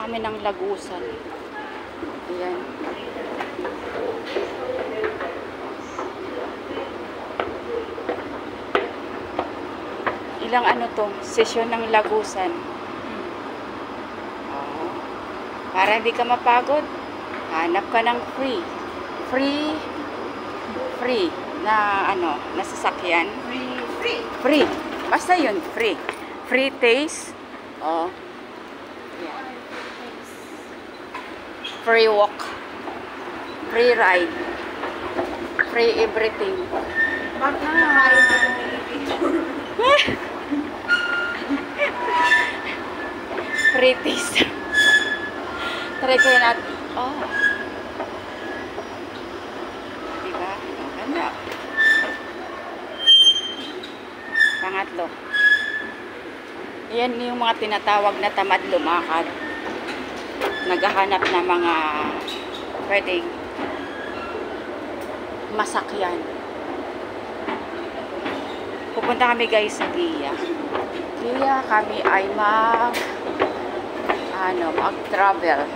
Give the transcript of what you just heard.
Kami ng Lagusan. Ayan. Ilang ano to? Sesyon ng Lagusan. Oh. Para hindi ka mapagod, hanap ka ng free na ano, na sasakyan. Free. Basta yun, free. Free taste. Oh. Yeah. Free walk. Free ride. Free everything. Free taste. Try kayo natin. Oh. Diba? Ang ganda. Pangatlo. Yan yung mga tinatawag na tamad lumakad. Naghahanap na mga pwedeng masakyan. Pupunta kami guys sa Gia. Gia kami ay mag-travel.